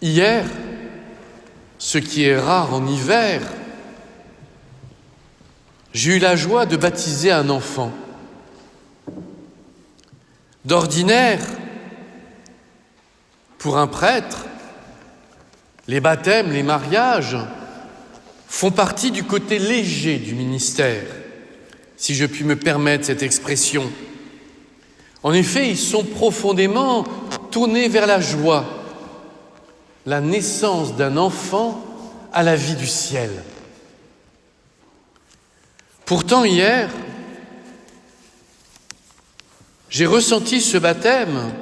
Hier, ce qui est rare en hiver, j'ai eu la joie de baptiser un enfant. D'ordinaire, pour un prêtre, les baptêmes, les mariages font partie du côté léger du ministère, si je puis me permettre cette expression. En effet, ils sont profondément tournés vers la joie, la naissance d'un enfant à la vie du ciel. Pourtant, hier, j'ai ressenti ce baptême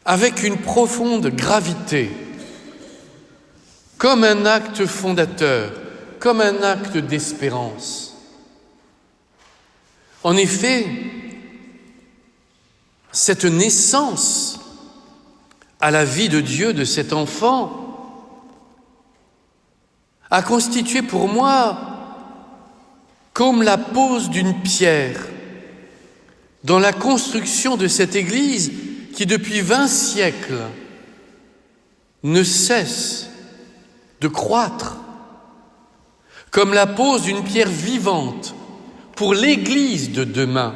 avec une profonde gravité, comme un acte fondateur, comme un acte d'espérance. En effet, cette naissance à la vie de Dieu de cet enfant a constitué pour moi comme la pose d'une pierre dans la construction de cette Église qui, depuis 20 siècles, ne cesse de croître, comme la pose d'une pierre vivante pour l'Église de demain.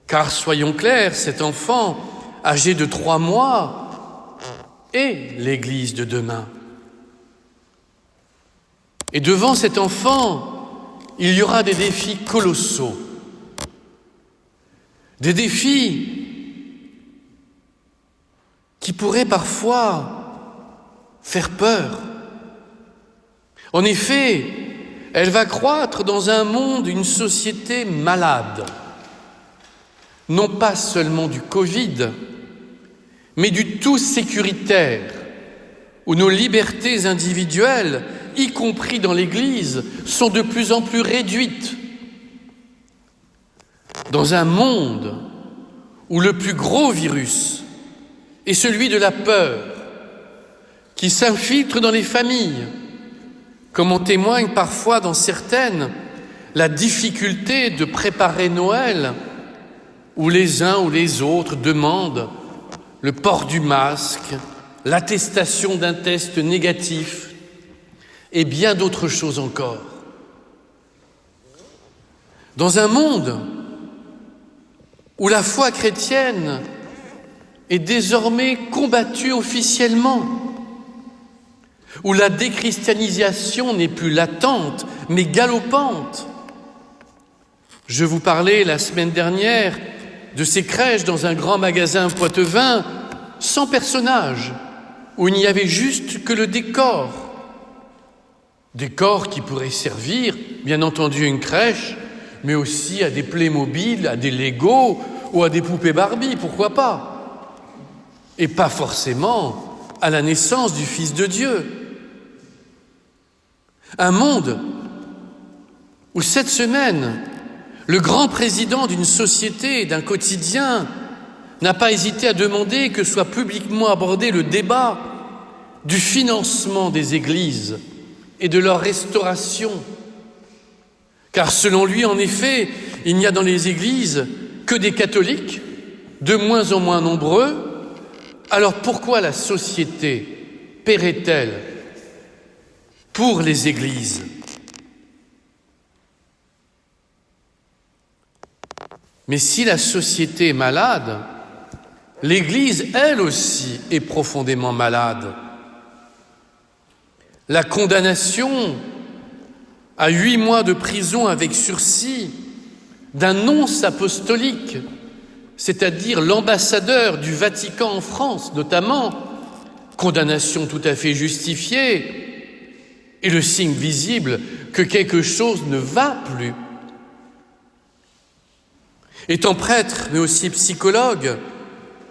Car, soyons clairs, cet enfant, âgé de 3 mois, est l'Église de demain. Et devant cet enfant, il y aura des défis colossaux. Des défis qui pourraient parfois faire peur. En effet, elle va croître dans un monde, une société malade. Non pas seulement du Covid, mais du tout sécuritaire, où nos libertés individuelles, y compris dans l'Église, sont de plus en plus réduites. Dans un monde où le plus gros virus est celui de la peur, qui s'infiltre dans les familles, comme en témoigne parfois dans certaines la difficulté de préparer Noël, où les uns ou les autres demandent le port du masque, l'attestation d'un test négatif et bien d'autres choses encore. Dans un monde où la foi chrétienne est désormais combattue officiellement, où la déchristianisation n'est plus latente, mais galopante. Je vous parlais la semaine dernière de ces crèches dans un grand magasin poitevin, sans personnage, où il n'y avait juste que le décor. Décor qui pourrait servir, bien entendu, à une crèche, mais aussi à des Playmobil, à des Lego ou à des poupées Barbie, pourquoi pas? Et pas forcément à la naissance du Fils de Dieu. Un monde où cette semaine, le grand président d'une société, d'un quotidien, n'a pas hésité à demander que soit publiquement abordé le débat du financement des églises et de leur restauration. Car selon lui, en effet, il n'y a dans les églises que des catholiques, de moins en moins nombreux. Alors pourquoi la société paierait-elle pour les églises? Mais si la société est malade, l'Église, elle aussi, est profondément malade. La condamnation à 8 mois de prison avec sursis d'un nonce apostolique, c'est-à-dire l'ambassadeur du Vatican en France notamment, condamnation tout à fait justifiée, et le signe visible que quelque chose ne va plus. Étant prêtre, mais aussi psychologue,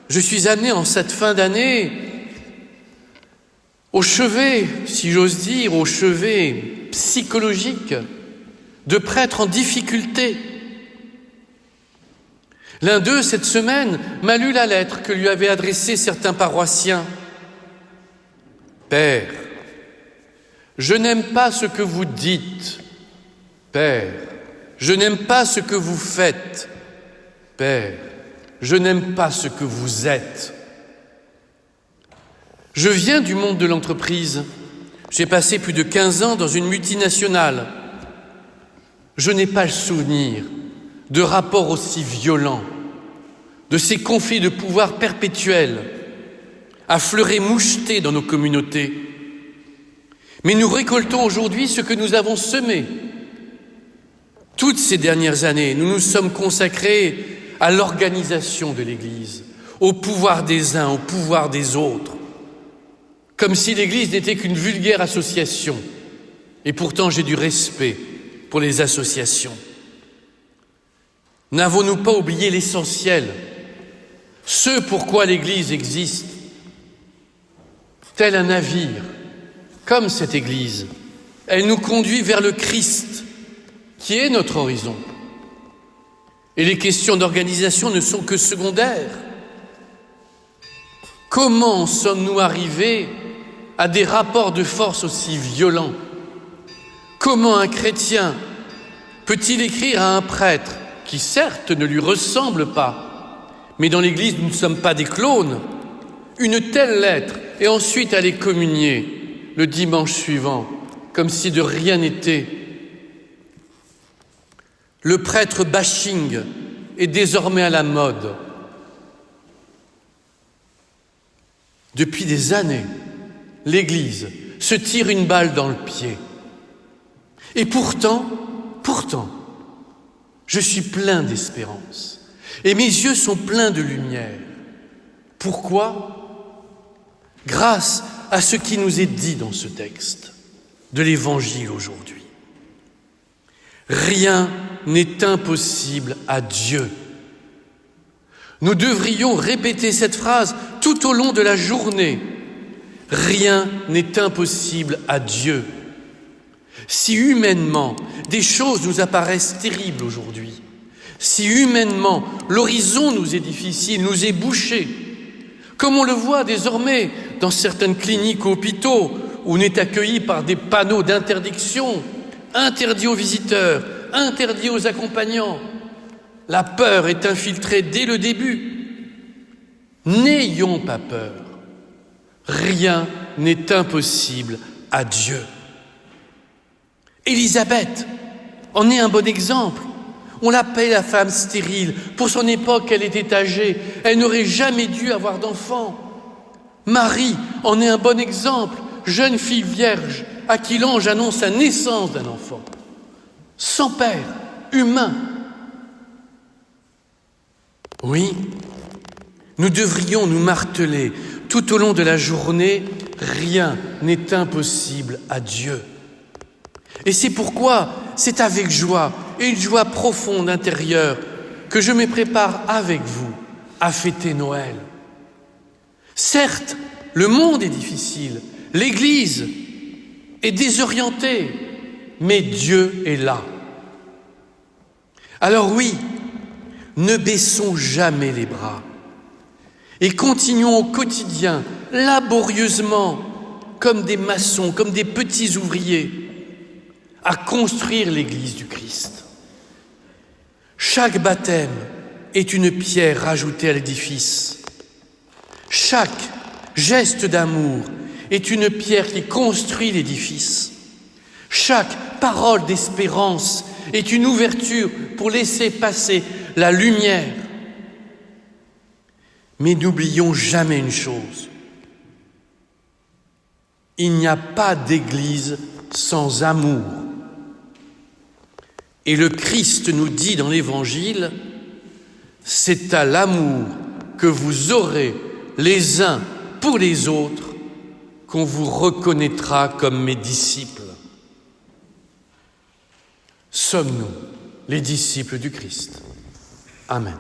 je suis amené en cette fin d'année au chevet, si j'ose dire, au chevet psychologique de prêtres en difficulté. L'un d'eux, cette semaine, m'a lu la lettre que lui avaient adressée certains paroissiens. « Père, je n'aime pas ce que vous dites. Père, je n'aime pas ce que vous faites. Père, je n'aime pas ce que vous êtes. » Je viens du monde de l'entreprise. J'ai passé plus de 15 ans dans une multinationale. Je n'ai pas le souvenir de rapports aussi violents, de ces conflits de pouvoir perpétuels, à fleurer mouchetés dans nos communautés. Mais nous récoltons aujourd'hui ce que nous avons semé. Toutes ces dernières années, nous nous sommes consacrés à l'organisation de l'Église, au pouvoir des uns, au pouvoir des autres, comme si l'Église n'était qu'une vulgaire association. Et pourtant, j'ai du respect pour les associations. N'avons-nous pas oublié l'essentiel, ce pourquoi l'Église existe? Tel un navire, comme cette Église, elle nous conduit vers le Christ, qui est notre horizon. Et les questions d'organisation ne sont que secondaires. Comment sommes-nous arrivés à des rapports de force aussi violents? Comment un chrétien peut-il écrire à un prêtre qui certes ne lui ressemble pas, mais dans l'Église nous ne sommes pas des clones, une telle lettre et ensuite aller communier le dimanche suivant, comme si de rien n'était? Le prêtre bashing est désormais à la mode. Depuis des années, l'Église se tire une balle dans le pied. Et pourtant, je suis plein d'espérance. Et mes yeux sont pleins de lumière. Pourquoi? Grâce à ce qui nous est dit dans ce texte de l'Évangile aujourd'hui. Rien n'est impossible à Dieu. Nous devrions répéter cette phrase tout au long de la journée. Rien n'est impossible à Dieu. Si humainement, des choses nous apparaissent terribles aujourd'hui, si humainement, l'horizon nous est difficile, nous est bouché, comme on le voit désormais dans certaines cliniques ou hôpitaux, où on est accueilli par des panneaux d'interdiction, interdits aux visiteurs, interdits aux accompagnants. La peur est infiltrée dès le début. N'ayons pas peur. Rien n'est impossible à Dieu. Élisabeth en est un bon exemple. On l'appelle la femme stérile. Pour son époque, elle était âgée. Elle n'aurait jamais dû avoir d'enfant. Marie en est un bon exemple. Jeune fille vierge à qui l'ange annonce la naissance d'un enfant. Sans père, humain. Oui, nous devrions nous marteler tout au long de la journée, rien n'est impossible à Dieu. Et c'est pourquoi c'est avec joie et une joie profonde intérieure que je me prépare avec vous à fêter Noël. Certes, le monde est difficile, l'Église est désorientée, mais Dieu est là. Alors oui, ne baissons jamais les bras et continuons au quotidien, laborieusement, comme des maçons, comme des petits ouvriers, à construire l'Église du Christ. Chaque baptême est une pierre rajoutée à l'édifice. Chaque geste d'amour est une pierre qui construit l'édifice. Chaque parole d'espérance est une ouverture pour laisser passer la lumière. Mais n'oublions jamais une chose. Il n'y a pas d'église sans amour. Et le Christ nous dit dans l'Évangile, c'est à l'amour que vous aurez les uns pour les autres qu'on vous reconnaîtra comme mes disciples. Sommes-nous les disciples du Christ? Amen.